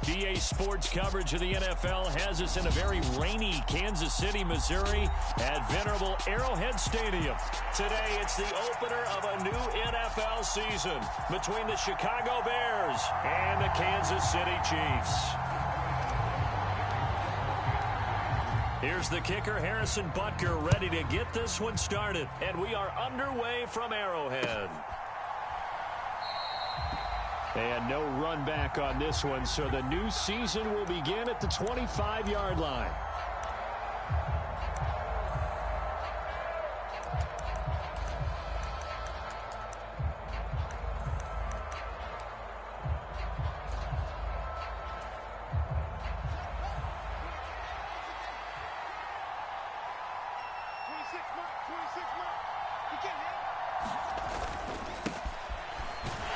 BA Sports coverage of the NFL has us in a very rainy Kansas City, Missouri at venerable Arrowhead Stadium. Today, it's the opener of a new NFL season between the Chicago Bears and the Kansas City Chiefs. Here's the kicker, Harrison Butker, ready to get this one started. And we are underway from Arrowhead. And no run back on this one, so the new season will begin at the 25-yard line.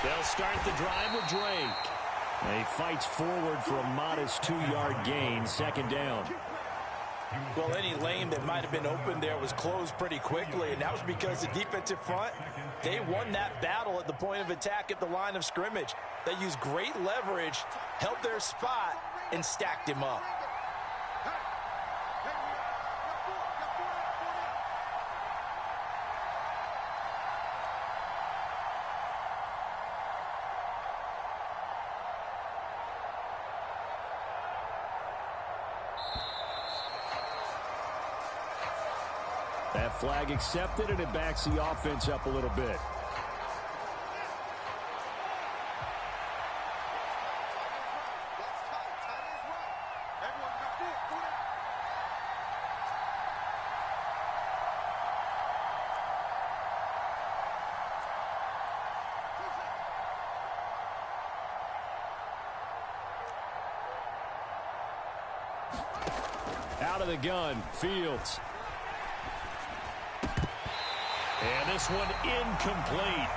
They'll start the drive with Drake. He fights forward for a modest 2-yard gain, second down. Well, any lane that might have been open there was closed pretty quickly, and that was because the defensive front, they won that battle at the point of attack at the line of scrimmage. They used great leverage, held their spot, and stacked him up. That flag accepted, and it backs the offense up a little bit. Out of the gun, Fields. And this one incomplete.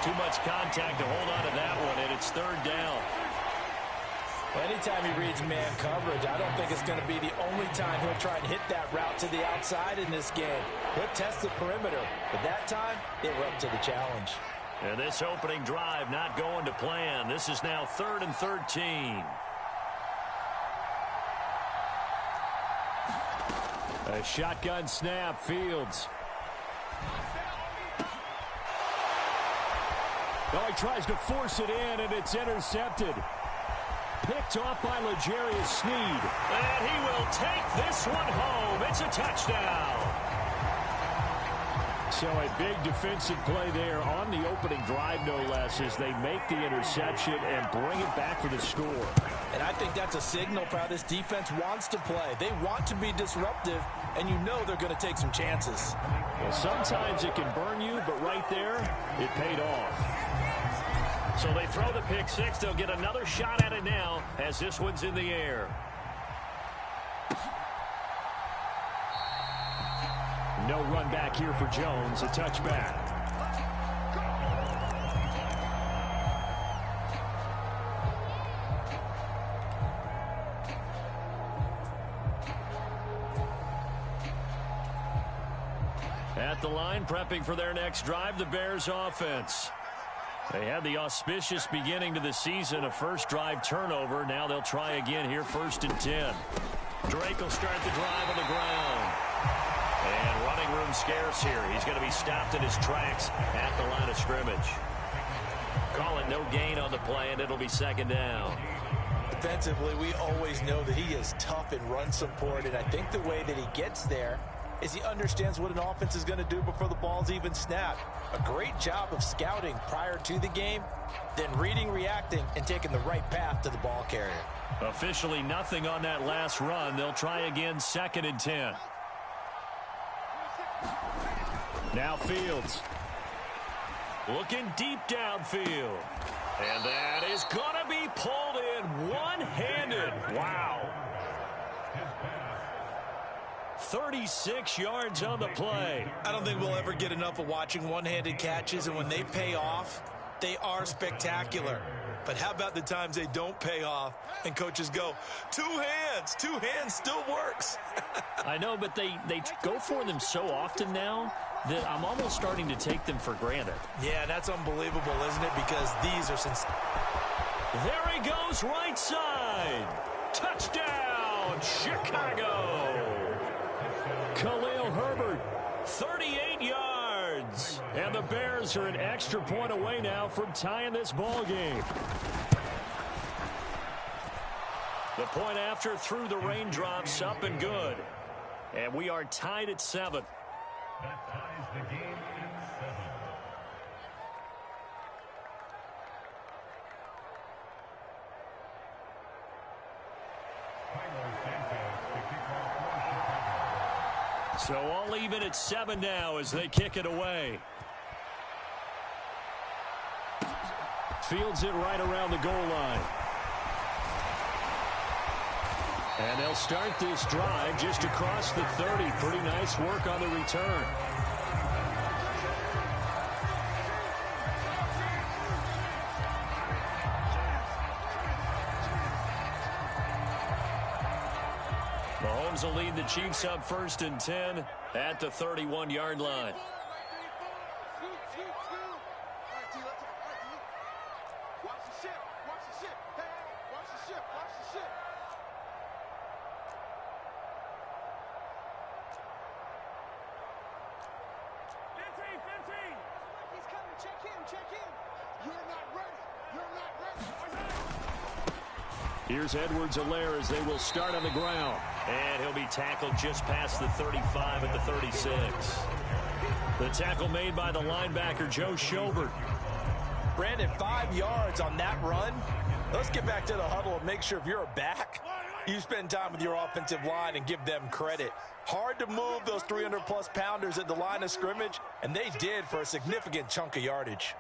Too much contact to hold on to that one, and it's third down. Well, anytime he reads man coverage, I don't think it's going to be the only time he'll try and hit that route to the outside in this game. He'll test the perimeter, but that time, they were up to the challenge. And this opening drive not going to plan. This is now 3rd and 13. A shotgun snap, Fields. Oh, he tries to force it in, and it's intercepted. Picked off by L'Jarius Sneed. And he will take this one home. It's a touchdown. So a big defensive play there on the opening drive, no less, as they make the interception and bring it back for the score. And I think that's a signal for how this defense wants to play. They want to be disruptive, and you know they're going to take some chances. Well, sometimes it can burn you, but right there, it paid off. So they throw the pick six. They'll get another shot at it now as this one's in the air. No run back here for Jones. A touchback. At the line, prepping for their next drive, the Bears offense. They had the auspicious beginning to the season, a first drive turnover. Now they'll try again here, 1st and 10. Drake will start the drive on the ground. And running room scarce here. He's going to be stopped in his tracks at the line of scrimmage. Call it no gain on the play, and it'll be second down. Defensively, we always know that he is tough in run support, and I think the way that he gets there is he understands what an offense is going to do before the ball's even snapped. A great job of scouting prior to the game, then reading, reacting, and taking the right path to the ball carrier. Officially nothing on that last run. They'll try again, 2nd and 10. Now Fields. Looking deep downfield. And that is going to be pulled in one-handed. Wow. 36 yards on the play. I don't think we'll ever get enough of watching one-handed catches, and when they pay off, they are spectacular. But how about the times they don't pay off and coaches go, two hands still works. I know, but they go for them so often now that I'm almost starting to take them for granted. Yeah, that's unbelievable, isn't it? Because these are There he goes, right side. Touchdown, Chicago. Khalil Herbert, 38 yards. And the Bears are an extra point away now from tying this ball game. The point after through the raindrops, up and good. And we are tied at 7. That ties the game at 7. So all even at 7 now as they kick it away. Fields it right around the goal line. And they'll start this drive just across the 30. Pretty nice work on the return. Mahomes will lead the Chiefs up 1st and 10 at the 31-yard line. Here's Edwards-Helaire as they will start on the ground. And he'll be tackled just past the 35 at the 36. The tackle made by the linebacker, Joe Schobert. Brandon, 5 yards on that run. Let's get back to the huddle and make sure if you're a back, you spend time with your offensive line and give them credit. Hard to move those 300-plus pounders at the line of scrimmage, and they did for a significant chunk of yardage.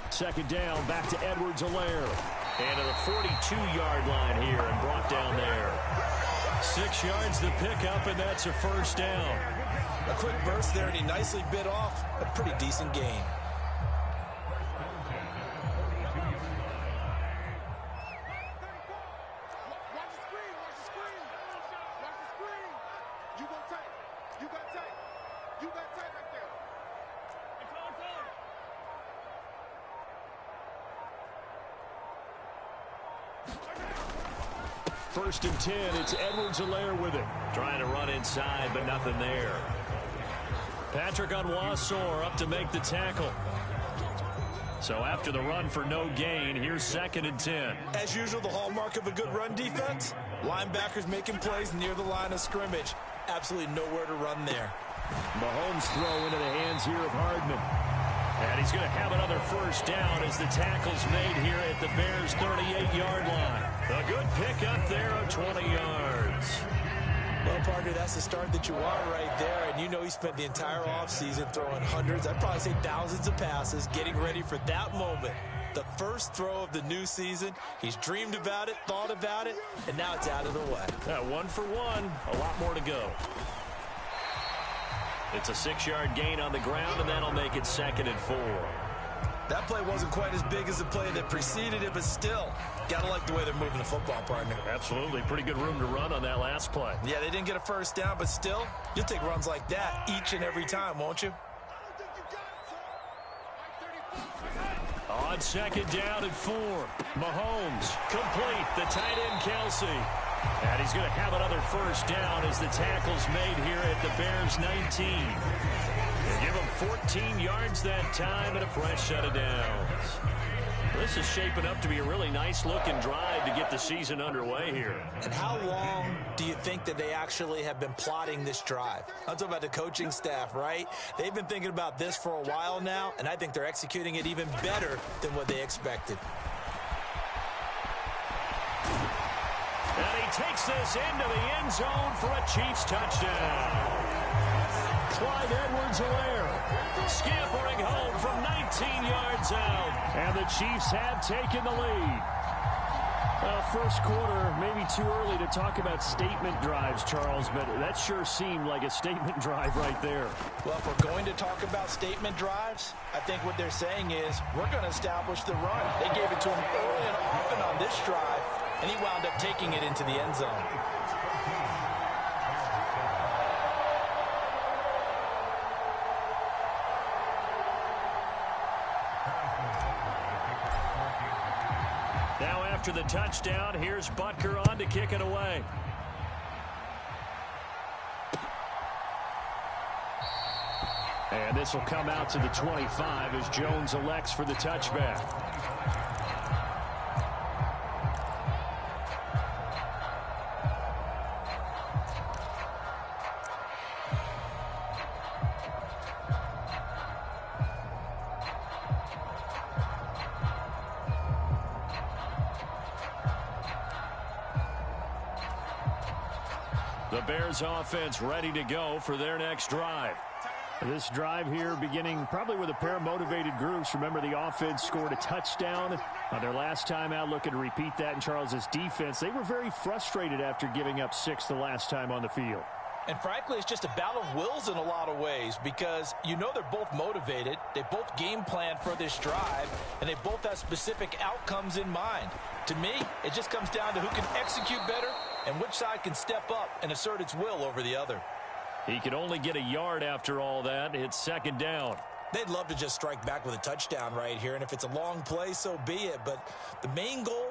Second down, back to Edwards-Helaire. And to the 42-yard line here and brought down there. 6 yards the pickup, and that's a first down. A quick burst there, and he nicely bit off a pretty decent gain. First and 10, it's Edwards-Helaire with it. Trying to run inside, but nothing there. Patrick Onwuasor up to make the tackle. So after the run for no gain, here's 2nd and 10. As usual, the hallmark of a good run defense, linebackers making plays near the line of scrimmage. Absolutely nowhere to run there. Mahomes throw into the hands here of Hardman. And he's going to have another first down as the tackle's made here at the Bears' 38-yard line. A good pickup there of 20 yards. Well, partner, that's the start that you want right there. And you know he spent the entire offseason throwing hundreds, I'd probably say thousands of passes, getting ready for that moment. The first throw of the new season. He's dreamed about it, thought about it, and now it's out of the way. 1 for 1, a lot more to go. It's a 6-yard gain on the ground, and that'll make it 2nd and 4. That play wasn't quite as big as the play that preceded it, but still, gotta like the way they're moving the football, partner. Absolutely. Pretty good room to run on that last play. Yeah, they didn't get a first down, but still, you'll take runs like that each and every time, won't you? On 2nd down and 4. Mahomes complete. The tight end, Kelsey. And he's going to have another first down as the tackle's made here at the Bears' 19. They give him 14 yards that time and a fresh set of downs. This is shaping up to be a really nice-looking drive to get the season underway here. And how long do you think that they actually have been plotting this drive? I'm talking about the coaching staff, right? They've been thinking about this for a while now, and I think they're executing it even better than what they expected. And he takes this into the end zone for a Chiefs touchdown. Clyde Edwards-Helaire scampering home from 19 yards out. And the Chiefs have taken the lead. Well, first quarter, maybe too early to talk about statement drives, Charles, but that sure seemed like a statement drive right there. Well, if we're going to talk about statement drives, I think what they're saying is we're going to establish the run. They gave it to him early and often on this drive, and he wound up taking it into the end zone. Now after the touchdown, here's Butker on to kick it away. And this will come out to the 25 as Jones elects for the touchback. The Bears offense ready to go for their next drive. This drive here beginning probably with a pair of motivated groups. Remember, the offense scored a touchdown on their last time out, looking to repeat that in Charles's defense. They were very frustrated after giving up 6 the last time on the field. And frankly, it's just a battle of wills in a lot of ways because you know they're both motivated. They both game plan for this drive, and they both have specific outcomes in mind. To me, it just comes down to who can execute better and which side can step up and assert its will over the other. He could only get a yard after all that. It's second down. They'd love to just strike back with a touchdown right here, and if it's a long play, so be it. But the main goal,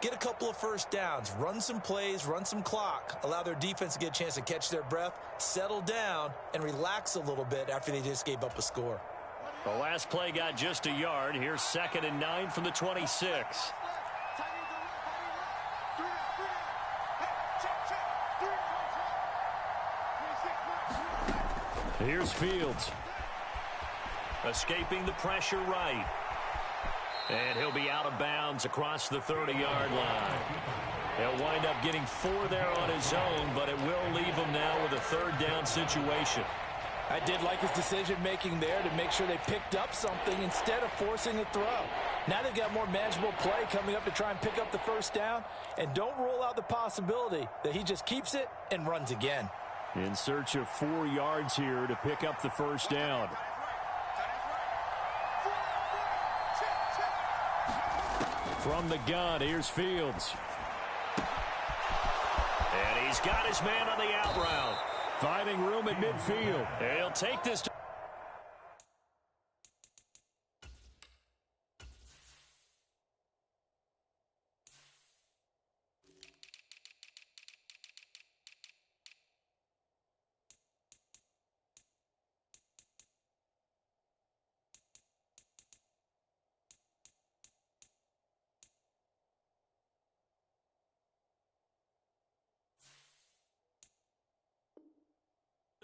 get a couple of first downs, run some plays, run some clock, allow their defense to get a chance to catch their breath, settle down, and relax a little bit after they just gave up a score. The last play got just a yard. Here's 2nd and 9 from the 26. Here's Fields. Escaping the pressure right. And he'll be out of bounds across the 30-yard line. He'll wind up getting 4 there on his own, but it will leave him now with a 3rd down situation. I did like his decision-making there to make sure they picked up something instead of forcing a throw. Now they've got more manageable play coming up to try and pick up the 1st down, and don't rule out the possibility that he just keeps it and runs again. In search of 4 yards here to pick up the 1st down. From the gun, here's Fields. And he's got his man on the out route. Finding room at midfield. He'll take this.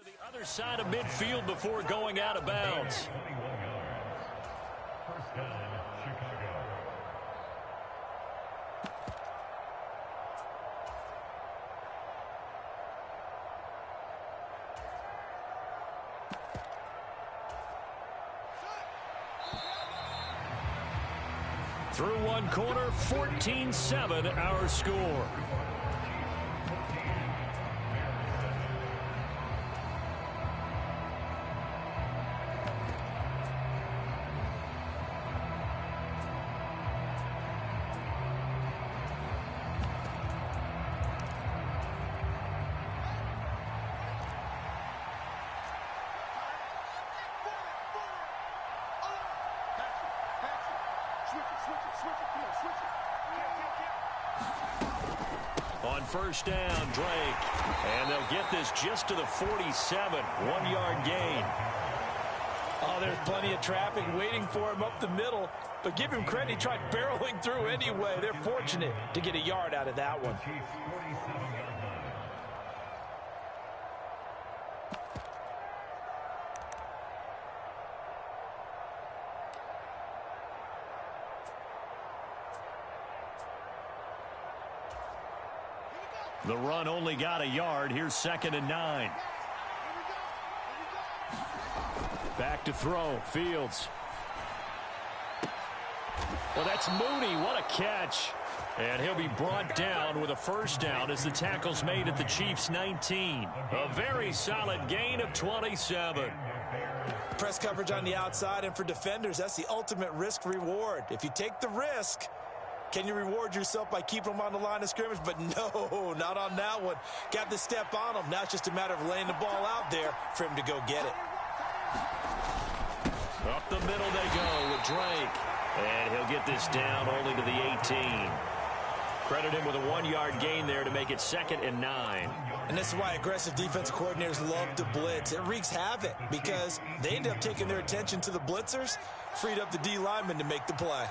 The other side of midfield before going out of bounds. 21 yards. First down, Chicago. Through one quarter, 14-7 our score. On first down, Drake. And they'll get this just to the 47. 1-yard gain. Oh, there's plenty of traffic waiting for him up the middle. But give him credit, he tried barreling through anyway. They're fortunate to get a yard out of that one. Chiefs 47-yard line. The run only got a yard. Here's 2nd and 9. Back to throw. Fields. Well, that's Mooney. What a catch. And he'll be brought down with a first down as the tackle's made at the Chiefs' 19. A very solid gain of 27. Press coverage on the outside, and for defenders, that's the ultimate risk-reward. If you take the risk, can you reward yourself by keeping them on the line of scrimmage? But no, not on that one. Got to step on them. Now it's just a matter of laying the ball out there for him to go get it. Up the middle they go with Drake. And he'll get this down only to the 18. Credit him with a 1-yard gain there to make it 2nd and 9. And this is why aggressive defensive coordinators love to blitz. It wreaks havoc because they end up taking their attention to the blitzers, freed up the D lineman to make the play.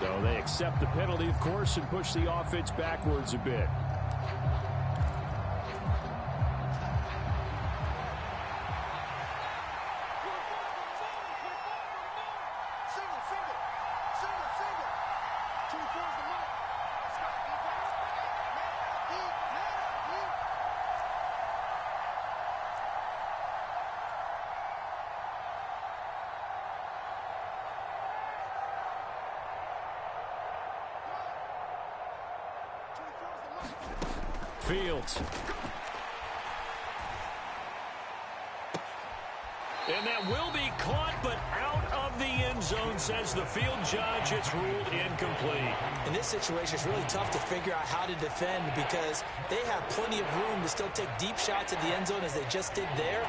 So they accept the penalty, of course, and push the offense backwards a bit. Fields. And that will be caught, but out of the end zone, says the field judge. It's ruled incomplete. In this situation, it's really tough to figure out how to defend because they have plenty of room to still take deep shots at the end zone as they just did there.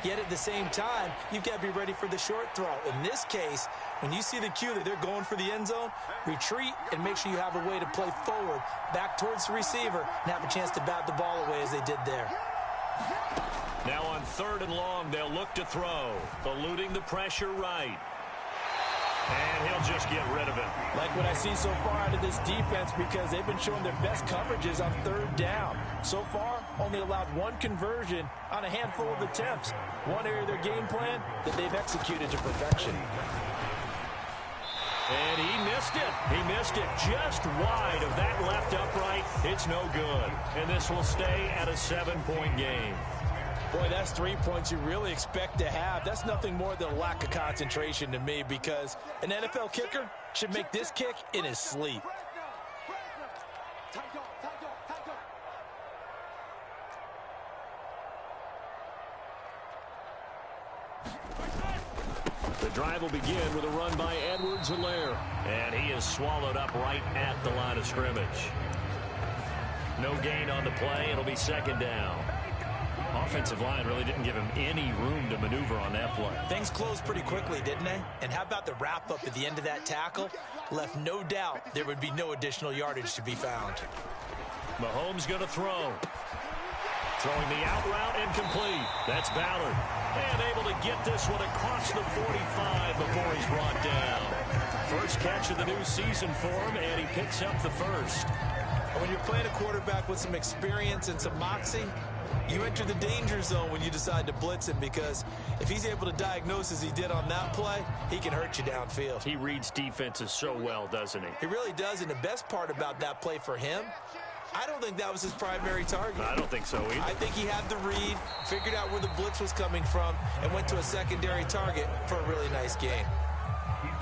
Yet at the same time, you've got to be ready for the short throw. In this case, when you see the cue that they're going for the end zone, retreat and make sure you have a way to play forward, back towards the receiver, and have a chance to bat the ball away as they did there. Now on 3rd and long, they'll look to throw, eluding the pressure right. And he'll just get rid of it. Like what I see so far out of this defense because they've been showing their best coverages on 3rd down. So far, only allowed 1 conversion on a handful of attempts. One area of their game plan that they've executed to perfection. And he missed it. He missed it just wide of that left upright. It's no good. And this will stay at a 7-point game. Boy, that's 3 points you really expect to have. That's nothing more than a lack of concentration to me because an NFL kicker should make this kick in his sleep. The drive will begin with a run by Edwards-Helaire. And he is swallowed up right at the line of scrimmage. No gain on the play. It'll be 2nd down. Offensive line really didn't give him any room to maneuver on that play. Things closed pretty quickly, didn't they? And how about the wrap-up at the end of that tackle? Left no doubt there would be no additional yardage to be found. Mahomes going to throw. Throwing the out route incomplete. That's Ballard. And able to get this one across the 45 before he's brought down. First catch of the new season for him, and he picks up the first. When you're playing a quarterback with some experience and some moxie, you enter the danger zone when you decide to blitz him because if he's able to diagnose as he did on that play, he can hurt you downfield. He reads defenses so well, doesn't he? He really does, and the best part about that play for him, I don't think that was his primary target. I don't think so either. I think he had the read, figured out where the blitz was coming from, and went to a secondary target for a really nice gain.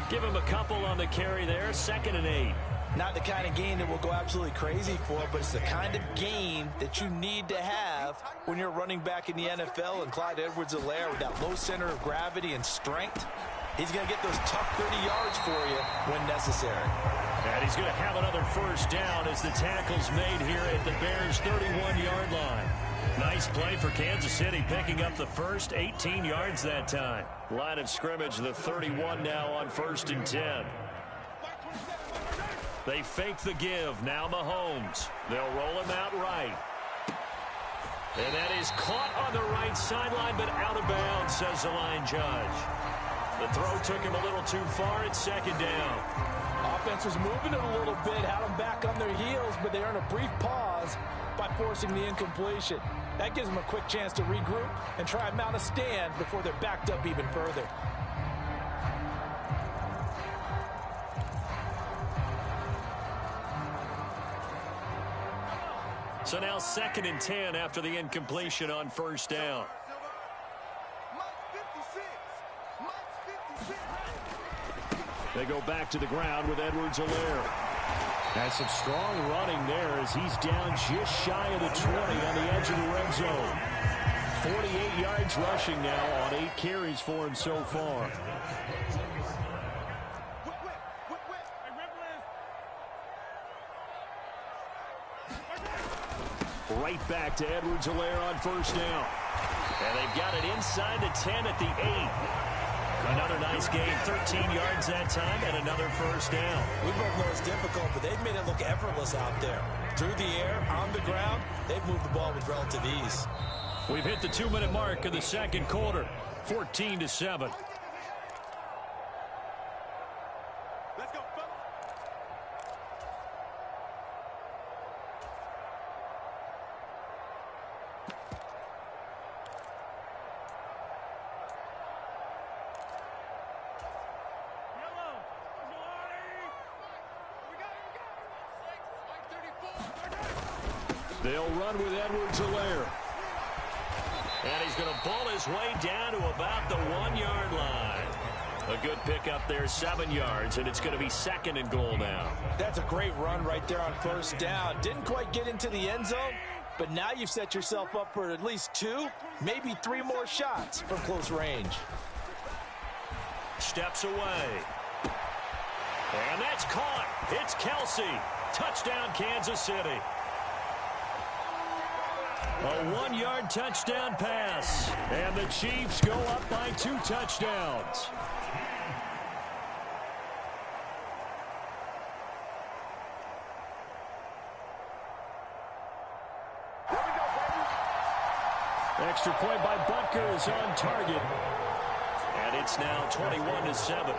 Give him a couple on the carry there, 2nd and 8. Not the kind of gain that we'll go absolutely crazy for, but it's the kind of gain that you need to have when you're running back in the NFL. And Clyde Edwards-Helaire with that low center of gravity and strength, he's going to get those tough, gritty yards for you when necessary. And he's going to have another first down as the tackle's made here at the Bears' 31-yard line. Nice play for Kansas City, picking up the first, 18 yards that time. Line of scrimmage, the 31 now on 1st and 10. They fake the give. Now Mahomes. They'll roll him out right. And that is caught on the right sideline, but out of bounds, says the line judge. The throw took him a little too far. It's 2nd down. Offense was moving it a little bit, had them back on their heels, but they earned a brief pause by forcing the incompletion. That gives them a quick chance to regroup and try and mount a stand before they're backed up even further. So now 2nd and 10 after the incompletion on first down. They go back to the ground with Edwards-Helaire. Has some strong running there as he's down just shy of the 20 on the edge of the red zone. 48 yards rushing now on 8 carries for him so far. Right back to Edwards-Helaire on first down. And they've got it inside the 10 at the 8. Another nice game, 13 yards that time, and another first down. We both know it's difficult, but they've made it look effortless out there. Through the air, on the ground, they've moved the ball with relative ease. We've hit the 2-minute mark of the second quarter, 14-7. Let's go, fellas. They'll run with Edwards-Helaire. And he's going to pull his way down to about the 1-yard line. A good pickup there, 7 yards, and it's going to be 2nd and goal now. That's a great run right there on first down. Didn't quite get into the end zone, but now you've set yourself up for at least 2, maybe 3 more shots from close range. Steps away. And that's caught. It's Kelsey. Touchdown, Kansas City. A 1-yard touchdown pass. And the Chiefs go up by 2 touchdowns. Extra point by Butker is on target. And it's now 21-7.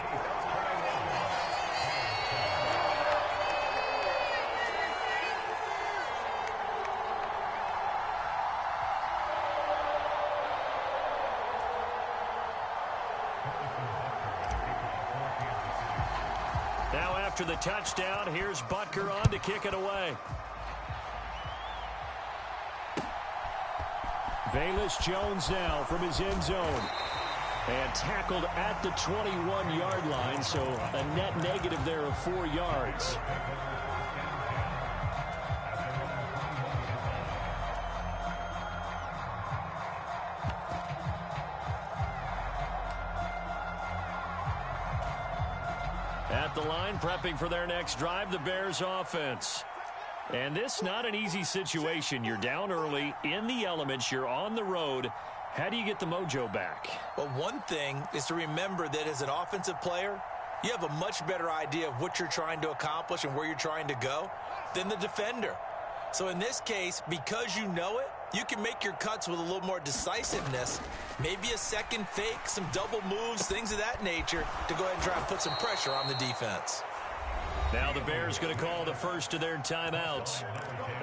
Now after the touchdown, here's Butker on to kick it away. Velus Jones now from his end zone. And tackled at the 21-yard line, so a net negative there of 4 yards. At the line, prepping for their next drive, the Bears offense. And this not an easy situation. You're down early, in the elements, you're on the road. How do you get the mojo back? Well, one thing is to remember that as an offensive player, you have a much better idea of what you're trying to accomplish and where you're trying to go than the defender. So in this case, because you know it, you can make your cuts with a little more decisiveness, maybe a second fake, some double moves, things of that nature, to go ahead and try and put some pressure on the defense. Now the Bears going to call the first of their timeouts,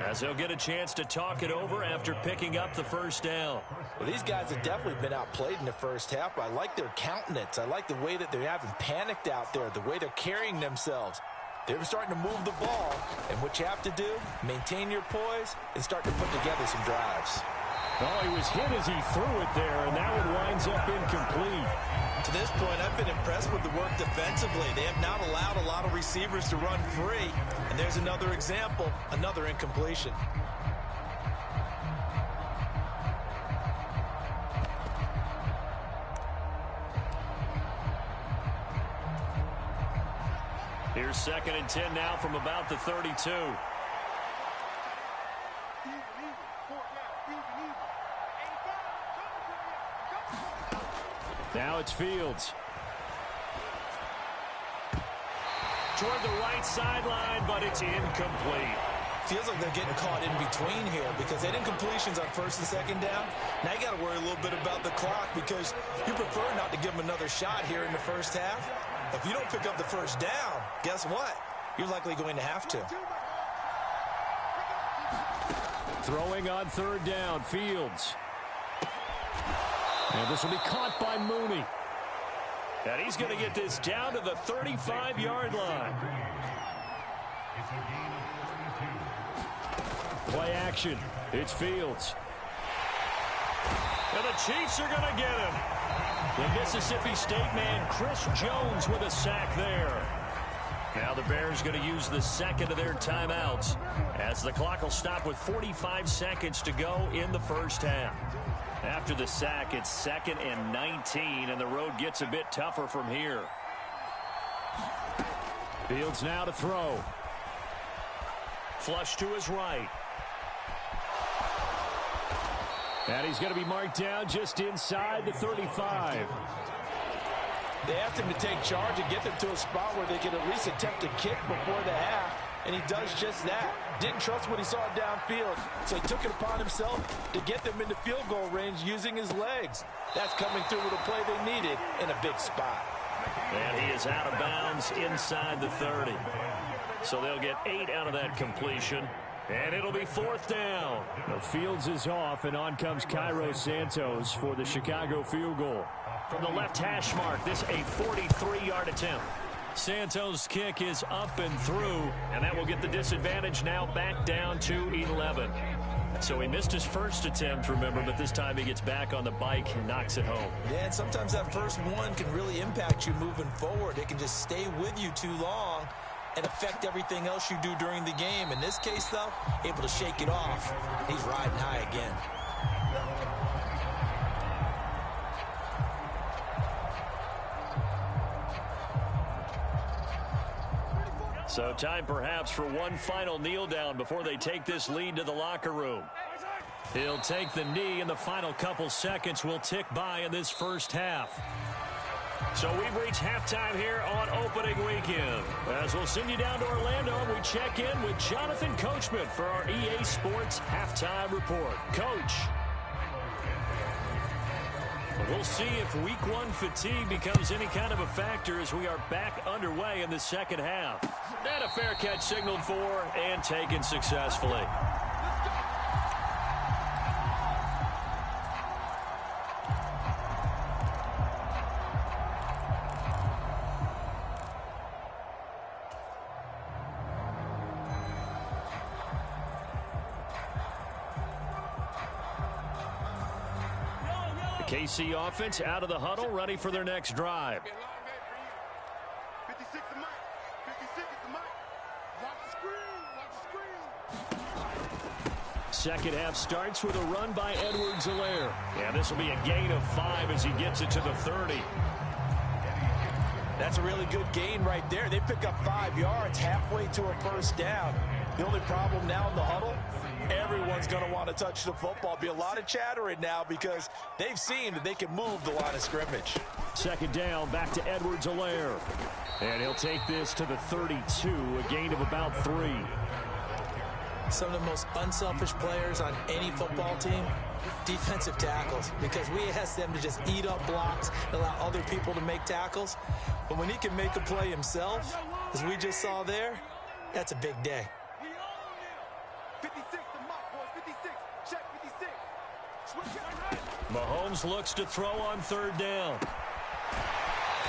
as they'll get a chance to talk it over after picking up the first down. Well, these guys have definitely been outplayed in the first half, but I like their countenance. I like the way that they haven't panicked out there, the way they're carrying themselves. They're starting to move the ball, and what you have to do, maintain your poise and start to put together some drives. Well, he was hit as he threw it there, and now it winds up incomplete. To this point, I've been impressed with the work defensively. They have not allowed a lot of receivers to run free. And there's another example, another incompletion. Here's 2nd and 10 now from about the 32. Now it's Fields. Toward the right sideline, but it's incomplete. Feels like they're getting caught in between here because they had incompletions on first and second down. Now you got to worry a little bit about the clock because you prefer not to give them another shot here in the first half. If you don't pick up the first down, guess what? You're likely going to have to. Throwing on third down, Fields. And this will be caught by Mooney. And he's going to get this down to the 35-yard line. Play action. It's Fields. And the Chiefs are going to get him. The Mississippi State man, Chris Jones, with a sack there. Now the Bears going to use the second of their timeouts as the clock will stop with 45 seconds to go in the first half. After the sack, it's 2nd and 19, and the road gets a bit tougher from here. Fields now to throw. Flush to his right. And he's going to be marked down just inside the 35. They asked him to take charge and get them to a spot where they could at least attempt a kick before the half, and he does just that. Didn't trust what he saw downfield, so he took it upon himself to get them into field goal range using his legs. That's coming through with a play they needed in a big spot. And he is out of bounds inside the 30. So they'll get 8 out of that completion. And it'll be 4th down. The Fields is off, and on comes Cairo Santos for the Chicago field goal. From the left hash mark, this a 43-yard attempt. Santos' kick is up and through, and that will get the disadvantage now back down to 11. So he missed his first attempt, remember, but this time he gets back on the bike and knocks it home. Yeah, and sometimes that first one can really impact you moving forward. It can just stay with you too long and affect everything else you do during the game. In this case, though, able to shake it off. He's riding high again. So time perhaps for one final kneel down before they take this lead to the locker room. He'll take the knee, and the final couple seconds will tick by in this first half. So we've reached halftime here on opening weekend. As we'll send you down to Orlando, we check in with Jonathan Coachman for our EA Sports Halftime Report. Coach. We'll see if week one fatigue becomes any kind of a factor as we are back underway in the second half. And a fair catch signaled for and taken successfully. KC offense out of the huddle, ready for their next drive. 56 to Mike. 56 to Mike. Watch the screen. Watch the screen. Second half starts with a run by Edwards-Helaire. Yeah, this will be a gain of 5 as he gets it to the 30. That's a really good gain right there. They pick up 5 yards halfway to a first down. The only problem now in the huddle, everyone's going to want to touch the football. Be a lot of chattering now because they've seen that they can move the line of scrimmage. Second down, back to Edwards-Helaire. And he'll take this to the 32, a gain of about 3. Some of the most unselfish players on any football team, defensive tackles, because we ask them to just eat up blocks and allow other people to make tackles. But when he can make a play himself, as we just saw there, that's a big day. 56 to Mike, boys. 56. Check 56. Switch it. Mahomes looks to throw on third down.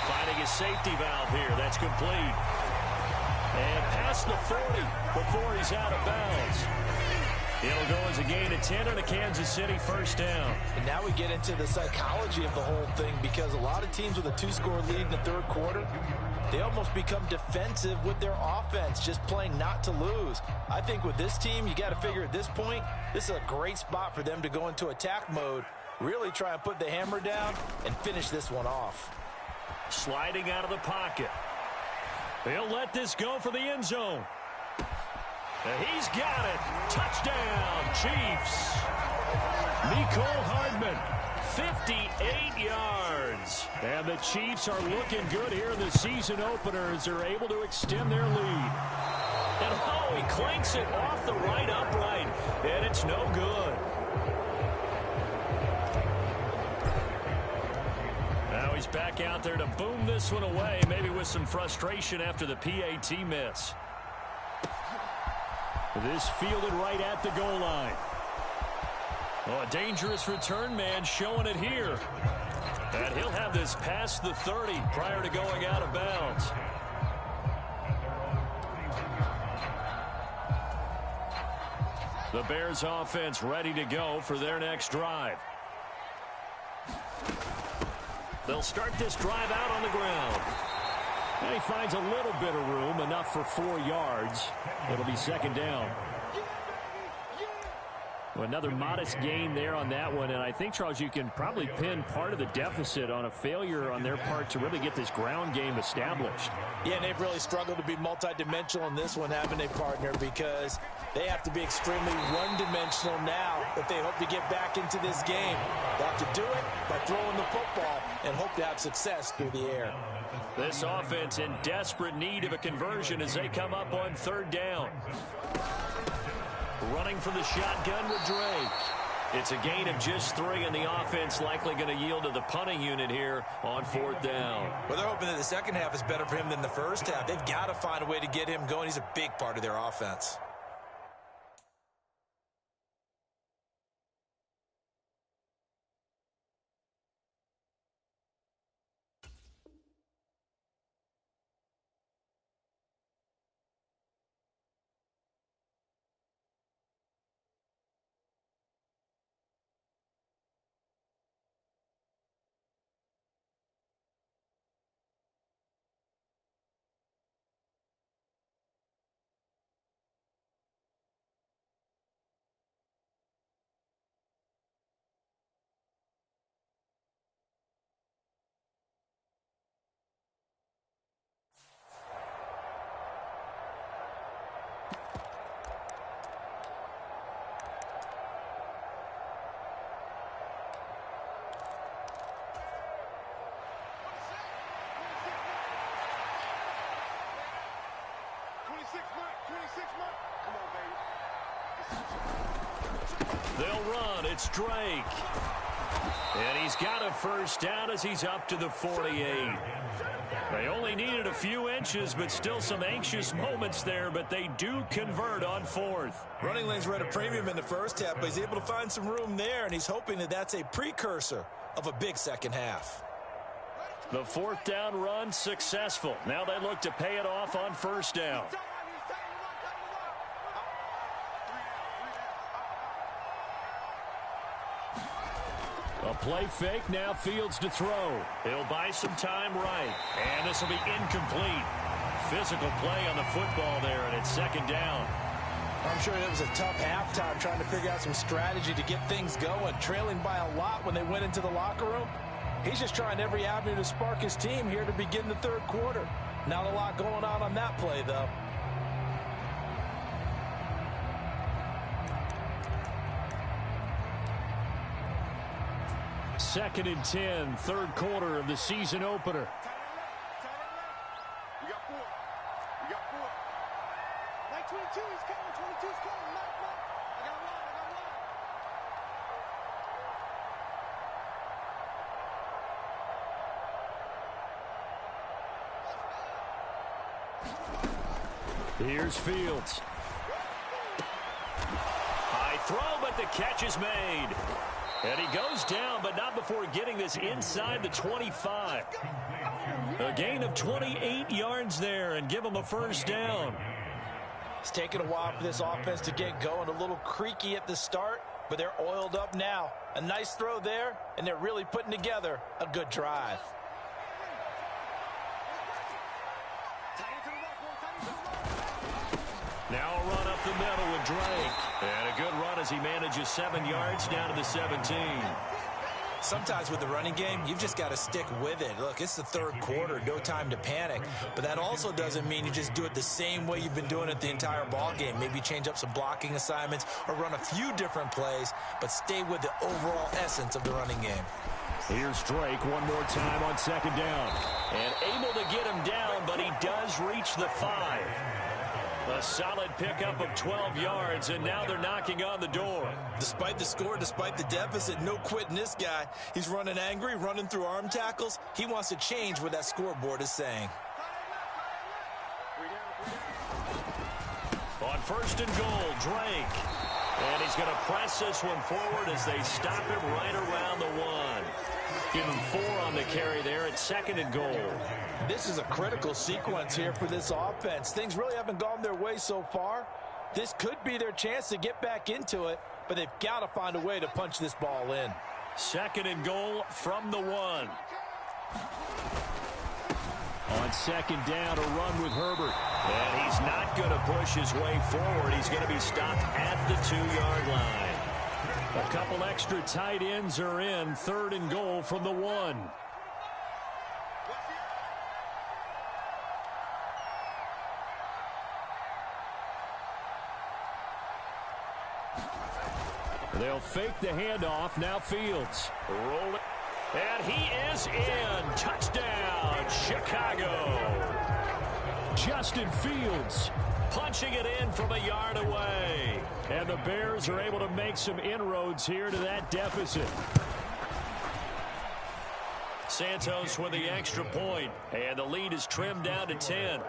Finding his safety valve here. That's complete. And past the 40 before he's out of bounds. It'll go as a gain of 10 on a Kansas City first down. And now we get into the psychology of the whole thing, because a lot of teams with a 2-score lead in the third quarter, they almost become defensive with their offense, just playing not to lose. I think with this team, you got to figure at this point, this is a great spot for them to go into attack mode, really try and put the hammer down and finish this one off. Sliding out of the pocket. He'll let this go for the end zone. He's got it. Touchdown, Chiefs. Mecole Hardman, 58 yards. And the Chiefs are looking good here in the season opener as they're able to extend their lead. And oh, he clanks it off the right upright. And it's no good. Now he's back out there to boom this one away, maybe with some frustration after the PAT miss. This fielded right at the goal line. Oh, a dangerous return man showing it here. And he'll have this past the 30 prior to going out of bounds. The Bears offense ready to go for their next drive. They'll start this drive out on the ground. And he finds a little bit of room, enough for 4 yards. It'll be second down. Well, another modest gain there on that one, and I think, Charles, you can probably pin part of the deficit on a failure on their part to really get this ground game established. Yeah, and they've really struggled to be multidimensional in this one, having a partner, because they have to be extremely one-dimensional now if they hope to get back into this game. They have to do it by throwing the football and hope to have success through the air. This offense in desperate need of a conversion as they come up on third down. Running from the shotgun with Drake. It's a gain of just 3, and the offense likely going to yield to the punting unit here on fourth down. Well, they're hoping that the second half is better for him than the first half. They've got to find a way to get him going. He's a big part of their offense. They'll run. It's Drake. And he's got a first down as he's up to the 48. They only needed a few inches, but still some anxious moments there, but they do convert on fourth. Running lanes were at a premium in the first half, but he's able to find some room there, and he's hoping that that's a precursor of a big second half. The fourth down run successful. Now they look to pay it off on first down. A play fake, now Fields to throw. He'll buy some time right, and this will be incomplete. Physical play on the football there, and it's second down. I'm sure it was a tough halftime trying to figure out some strategy to get things going, trailing by a lot when they went into the locker room. He's just trying every avenue to spark his team here to begin the third quarter. Not a lot going on that play, though. Second and 10, third quarter of the season opener. We got 4. We got 4. Mike 22 is coming. 22 is coming. Mike. I got one. Here's Fields. High throw, but the catch is made. And he goes down, but not before getting this inside the 25. A gain of 28 yards there and give him a first down. It's taken a while for this offense to get going. A little creaky at the start, but they're oiled up now. A nice throw there, and they're really putting together a good drive. Now a run up the middle with Drake. And a good run as he manages 7 yards down to the 17. Sometimes with the running game, you've just got to stick with it. Look, it's the third quarter, no time to panic. But that also doesn't mean you just do it the same way you've been doing it the entire ball game. Maybe change up some blocking assignments or run a few different plays, but stay with the overall essence of the running game. Here's Drake one more time on second down. And able to get him down, but he does reach the 5. A solid pickup of 12 yards, and now they're knocking on the door. Despite the score, despite the deficit, no quitting this guy. He's running angry, running through arm tackles. He wants to change what that scoreboard is saying. On first and goal, Drake. And he's going to press this one forward as they stop him right around the 1. Give him 4 on the carry there at 2nd and goal. This is a critical sequence here for this offense. Things really haven't gone their way so far. This could be their chance to get back into it, but they've got to find a way to punch this ball in. 2nd and goal from the 1. On 2nd down, a run with Herbert. And he's not going to push his way forward. He's going to be stopped at the 2-yard line. A couple extra tight ends are in. 3rd and goal from the 1. They'll fake the handoff. Now Fields. Roll it. And he is in. Touchdown, Chicago. Justin Fields punching it in from a yard away. And the Bears are able to make some inroads here to that deficit. Santos with the extra point. And the lead is trimmed down to 10.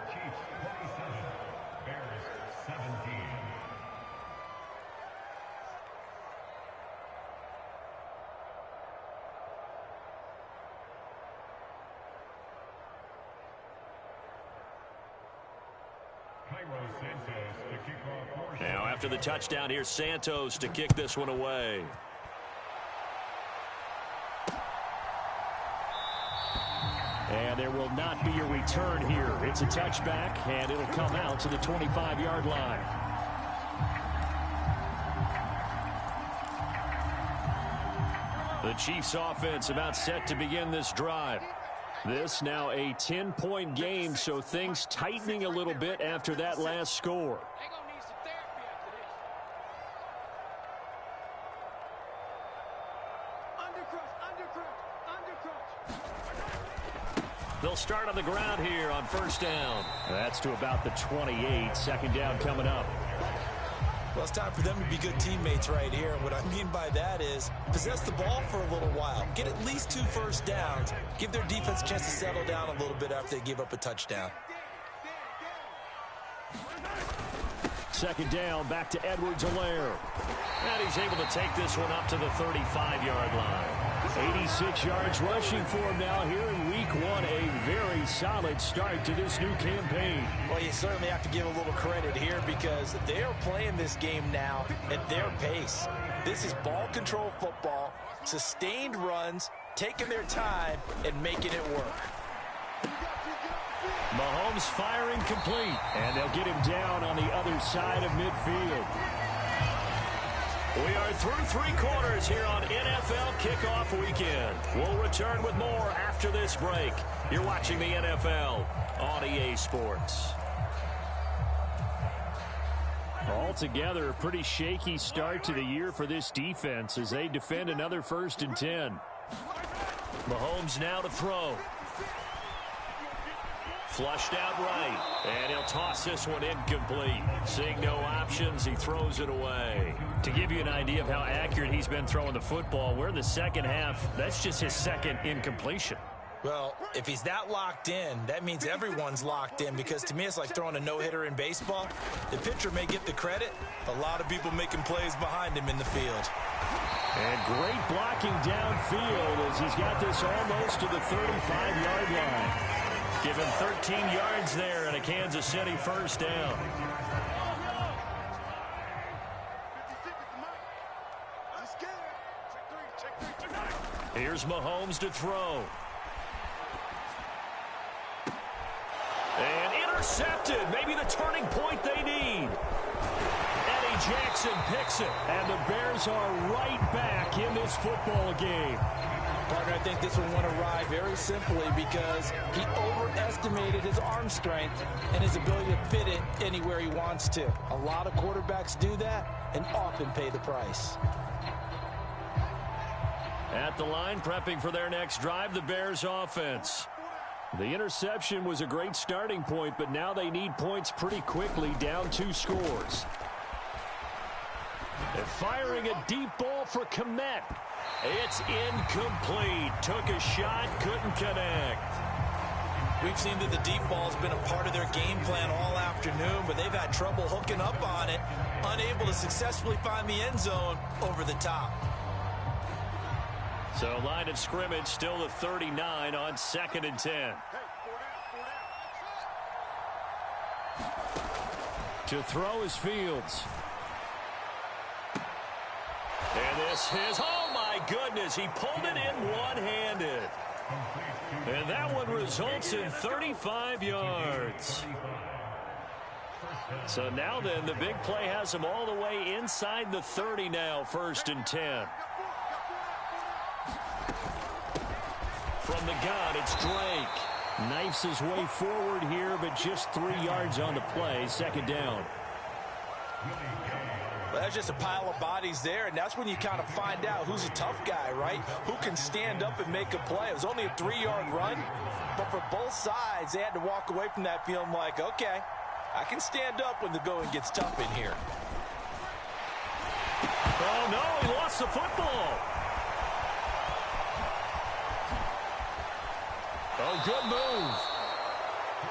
Now after the touchdown, here's Santos to kick this one away. And there will not be a return here. It's a touchback, and it'll come out to the 25-yard line. The Chiefs offense about set to begin this drive. This now a 10-point game, so things tightening a little bit after that last score. They'll start on the ground here on 1st down. That's to about the 28. 2nd down coming up. Well, it's time for them to be good teammates right here. And what I mean by that is possess the ball for a little while. Get at least 2 first downs. Give their defense a chance to settle down a little bit after they give up a touchdown. 2nd down, back to Edwards-Helaire. And he's able to take this one up to the 35-yard line. 86 yards rushing for him now here in week 1. A very solid start to this new campaign. Well, you certainly have to give a little credit here because they are playing this game now at their pace. This is ball control football, sustained runs, taking their time, and making it work. Mahomes firing complete, and they'll get him down on the other side of midfield. We are through 3 quarters here on NFL Kickoff Weekend. We'll return with more after this break. You're watching the NFL on EA Sports. Altogether, a pretty shaky start to the year for this defense as they defend another 1st and 10. Mahomes now to throw. Flushed out right, and he'll toss this one incomplete. Seeing no options, he throws it away. To give you an idea of how accurate he's been throwing the football, we're in the 2nd half. That's just his 2nd incompletion. Well, if he's that locked in, that means everyone's locked in because to me it's like throwing a no-hitter in baseball. The pitcher may get the credit, a lot of people making plays behind him in the field. And great blocking downfield as he's got this almost to the 35-yard line. Give him 13 yards there and a Kansas City 1st down. Here's Mahomes to throw. And intercepted. Maybe the turning point they need. Eddie Jackson picks it. And the Bears are right back in this football game. Partner, I think this one went awry very simply because he overestimated his arm strength and his ability to fit it anywhere he wants to. A lot of quarterbacks do that and often pay the price. At the line, prepping for their next drive, the Bears offense. The interception was a great starting point, but now they need points pretty quickly, down 2 scores. They're firing a deep ball for Kmet. It's incomplete. Took a shot, couldn't connect. We've seen that the deep ball has been a part of their game plan all afternoon, but they've had trouble hooking up on it. unable to successfully find the end zone over the top. So line of scrimmage still the 39 on 2nd and 10. To throw is Fields. And this is, oh my goodness, he pulled it in one-handed. And that one results in 35 yards. So now then, the big play has him all the way inside the 30 now, 1st and 10. From the gun, it's Drake. Knifes his way forward here, but just 3 yards on the play. 2nd down. Well, that's just a pile of bodies there, and that's when you kind of find out who's a tough guy, right? Who can stand up and make a play. It was only a 3-yard run, but for both sides, they had to walk away from that feeling like, okay, I can stand up when the going gets tough in here. Oh, no, he lost the football. Oh, good move.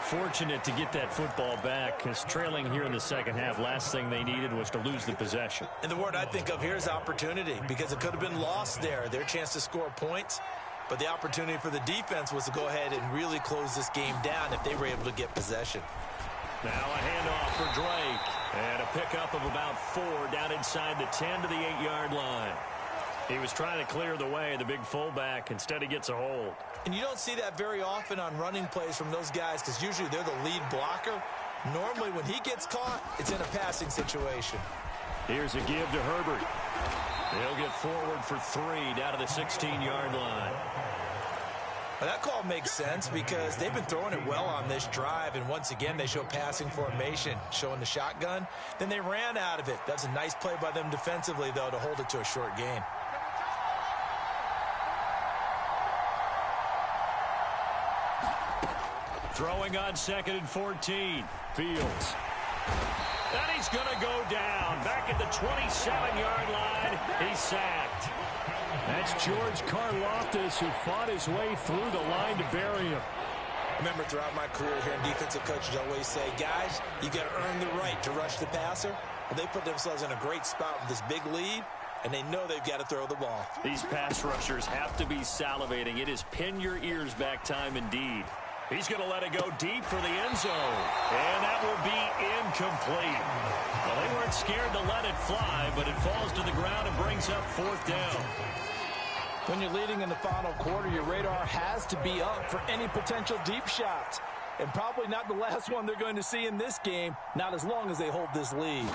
Fortunate to get that football back, because trailing here in the second half, last thing they needed was to lose the possession. And the word I think of here is opportunity, because it could have been lost there, their chance to score points. But the opportunity for the defense was to go ahead and really close this game down if they were able to get possession. Now a handoff for Drake. And a pickup of about 4 down inside the 10 to the 8-yard line. He was trying to clear the way, the big fullback. Instead, he gets a hold. And you don't see that very often on running plays from those guys, because usually they're the lead blocker. Normally, when he gets caught, it's in a passing situation. Here's a give to Herbert. He'll get forward for 3 down to the 16-yard line. Well, that call makes sense because they've been throwing it well on this drive, and once again, they show passing formation, showing the shotgun. Then they ran out of it. That's a nice play by them defensively, though, to hold it to a short gain. Throwing on 2nd and 14. Fields. And he's going to go down. Back at the 27-yard line. He's sacked. That's George Karlaftis, who fought his way through the line to bury him. Remember, throughout my career here in defensive coaches always say, guys, you got to earn the right to rush the passer. Well, they put themselves in a great spot with this big lead, and they know they've got to throw the ball. These pass rushers have to be salivating. It is pin your ears back time indeed. He's going to let it go deep for the end zone. And that will be incomplete. Well, they weren't scared to let it fly, but it falls to the ground and brings up 4th down. When you're leading in the final quarter, your radar has to be up for any potential deep shots. And probably not the last one they're going to see in this game, not as long as they hold this lead.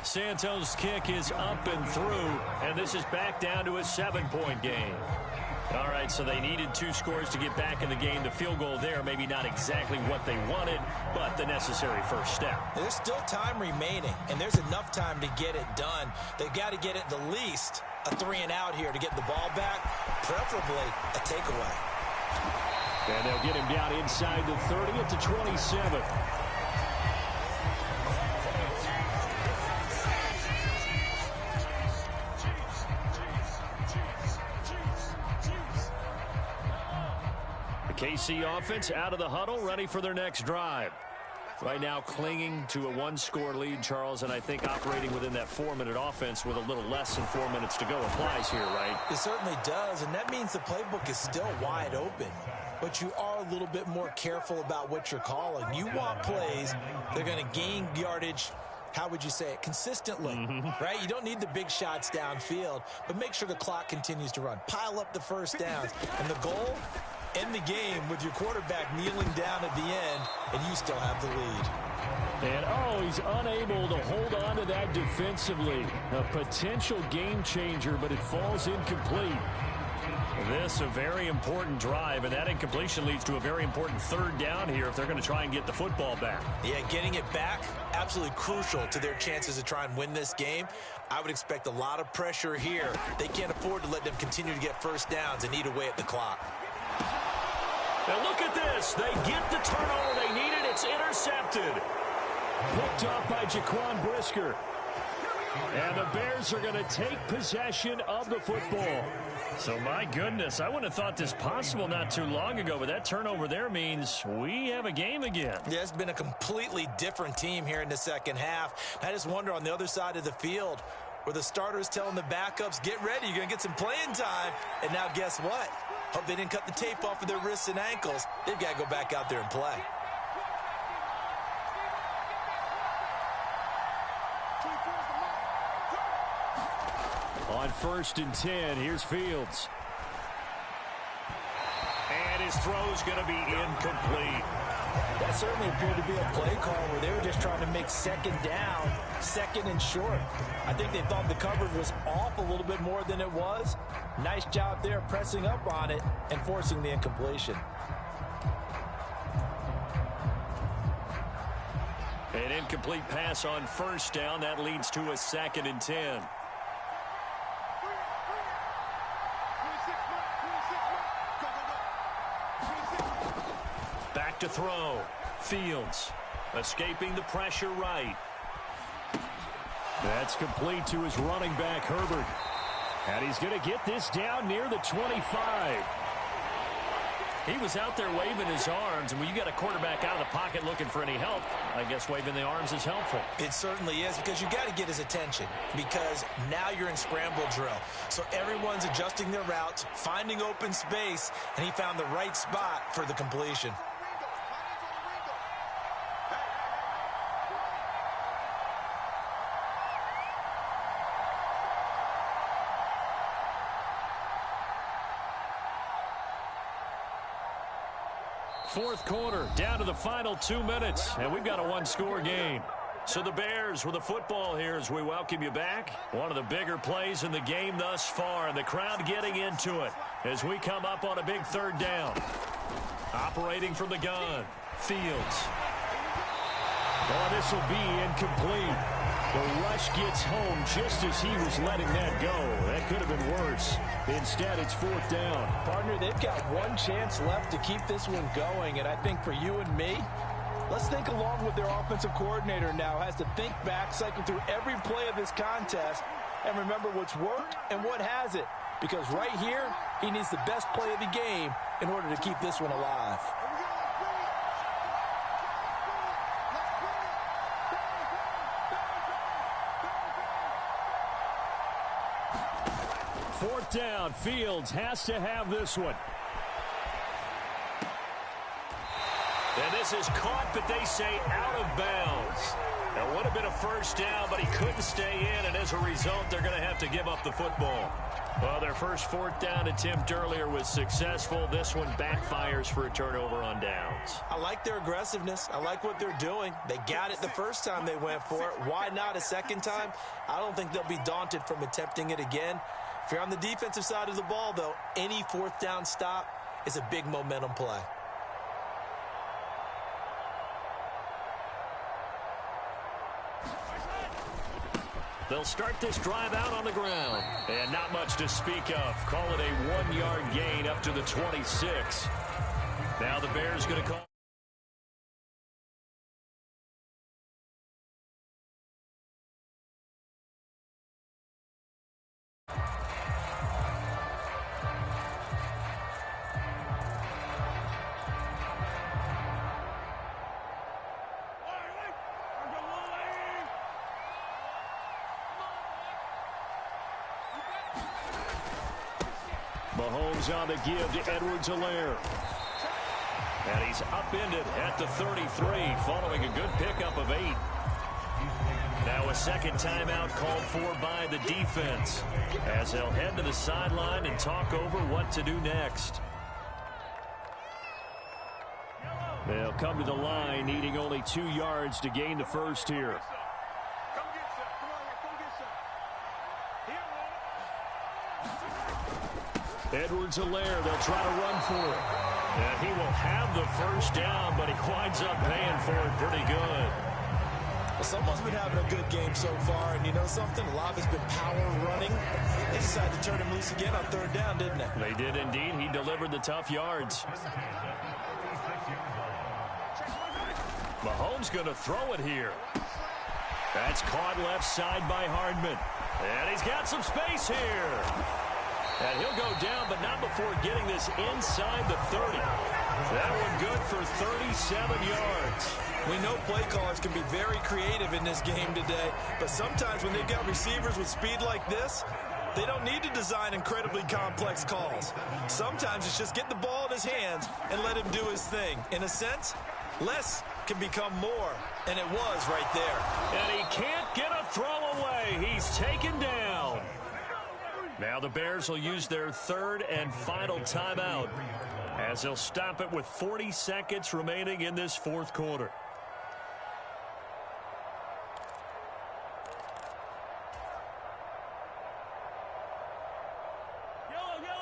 Santos' kick is up and through, and this is back down to a 7-point game. All right, so they needed 2 scores to get back in the game. The field goal there, maybe not exactly what they wanted, but the necessary first step. There's still time remaining, and there's enough time to get it done. They've got to get it the least a 3-and-out here to get the ball back, preferably a takeaway. And they'll get him down inside the 30 at the 27. KC offense out of the huddle, ready for their next drive. Right now clinging to a 1-score lead, Charles, and I think operating within that 4-minute offense with a little less than 4 minutes to go applies here, right? It certainly does, and that means the playbook is still wide open. But you are a little bit more careful about what you're calling. You want plays, they're going to gain yardage, how would you say it, consistently, right? You don't need the big shots downfield, but make sure the clock continues to run. Pile up the first downs, and the goal, end the game with your quarterback kneeling down at the end, and you still have the lead. And, oh, he's unable to hold on to that defensively. A potential game changer, but it falls incomplete. This a very important drive, and that incompletion leads to a very important 3rd down here if they're going to try and get the football back. Yeah, getting it back, absolutely crucial to their chances to try and win this game. I would expect a lot of pressure here. They can't afford to let them continue to get first downs and eat away at the clock. Now look at this. They get the turnover they needed. It's intercepted. Picked up by Jaquan Brisker. And the Bears are going to take possession of the football. So, my goodness, I wouldn't have thought this possible not too long ago, but that turnover there means we have a game again. Yeah, it's been a completely different team here in the second half. I just wonder on the other side of the field where the starters telling the backups, get ready, you're going to get some playing time. And now guess what? Hope they didn't cut the tape off of their wrists and ankles. They've got to go back out there and play. On 1st and 10, here's Fields. And his throw's going to be incomplete. That certainly appeared to be a play call where they were just trying to make second down, second and short. I think they thought the coverage was off a little bit more than it was. Nice job there pressing up on it and forcing the incompletion. An incomplete pass on 1st down. That leads to a 2nd and 10. Back to throw. Fields escaping the pressure right. That's complete to his running back, Herbert. And he's going to get this down near the 25. He was out there waving his arms, and when you got a quarterback out of the pocket looking for any help, I guess waving the arms is helpful. It certainly is, because you got to get his attention, because now you're in scramble drill. So everyone's adjusting their routes, finding open space, and he found the right spot for the completion. Fourth quarter, down to the final 2 minutes, and we've got a one-score game. So the Bears with the football here as we welcome you back. One of the bigger plays in the game thus far, and the crowd getting into it as we come up on a big 3rd down. Operating from the gun, Fields. Oh, this will be incomplete. The rush gets home just as he was letting that go. That could have been worse. Instead, it's 4th down. Partner, they've got one chance left to keep this one going, and I think for you and me, let's think along with their offensive coordinator now. Has to think back, cycle through every play of this contest, and remember what's worked and what hasn't. Because right here, he needs the best play of the game in order to keep this one alive. Fourth down, Fields has to have this one. And this is caught, but they say out of bounds. That would have been a 1st down, but he couldn't stay in, and as a result, they're going to have to give up the football. Well, their first 4th down attempt earlier was successful. This one backfires for a turnover on downs. I like their aggressiveness. I like what they're doing. They got it the first time they went for it. Why not a second time? I don't think they'll be daunted from attempting it again. If you're on the defensive side of the ball, though, any 4th down stop is a big momentum play. They'll start this drive out on the ground. And not much to speak of. Call it a 1-yard gain up to the 26. Now the Bears going to call. Mahomes on the give to Edwards-Helaire. And he's upended at the 33 following a good pickup of 8. Now a second timeout called for by the defense as they'll head to the sideline and talk over what to do next. They'll come to the line needing only 2 yards to gain the first here. Edwards-Helaire, they'll try to run for it. And he will have the first down, but he winds up paying for it pretty good. Well, someone's been having a good game so far, and you know something? A lot has been power running. They decided to turn him loose again on 3rd down, didn't they? They did indeed. He delivered the tough yards. Mahomes going to throw it here. That's caught left side by Hardman. And he's got some space here. And he'll go down, but not before getting this inside the 30. That one good for 37 yards. We know play callers can be very creative in this game today, but sometimes when they've got receivers with speed like this, they don't need to design incredibly complex calls. Sometimes it's just get the ball in his hands and let him do his thing. In a sense, less can become more, and it was right there. And he can't get a throw away. He's taken down. Now the Bears will use their third and final timeout as they'll stop it with 40 seconds remaining in this fourth quarter.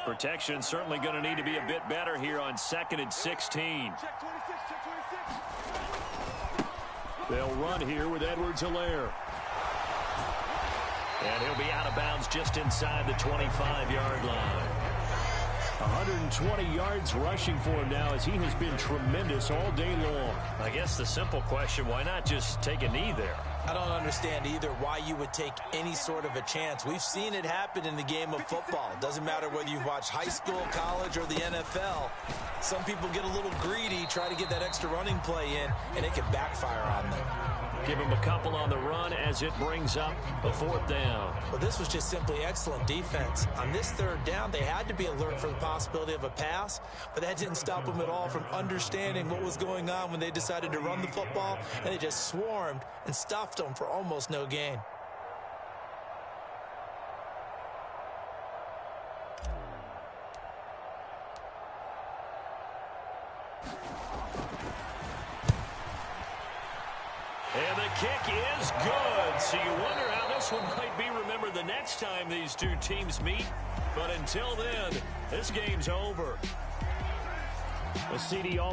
Protection certainly going to need to be a bit better here on 2nd and 16. They'll run here with Edwards-Helaire. And he'll be out of bounds just inside the 25-yard line. 120 yards rushing for him now as he has been tremendous all day long. I guess the simple question, why not just take a knee there? I don't understand either why you would take any sort of a chance. We've seen it happen in the game of football. Doesn't matter whether you've watched high school, college, or the NFL. Some people get a little greedy, try to get that extra running play in, and it can backfire on them. Give him a couple on the run as it brings up a 4th down. Well, this was just simply excellent defense. On this 3rd down, they had to be alert for the possibility of a pass, but that didn't stop them at all from understanding what was going on when they decided to run the football, and they just swarmed and stuffed them for almost no gain. And the kick is good. So you wonder how this one might be remembered the next time these two teams meet. But until then, this game's over. The CD all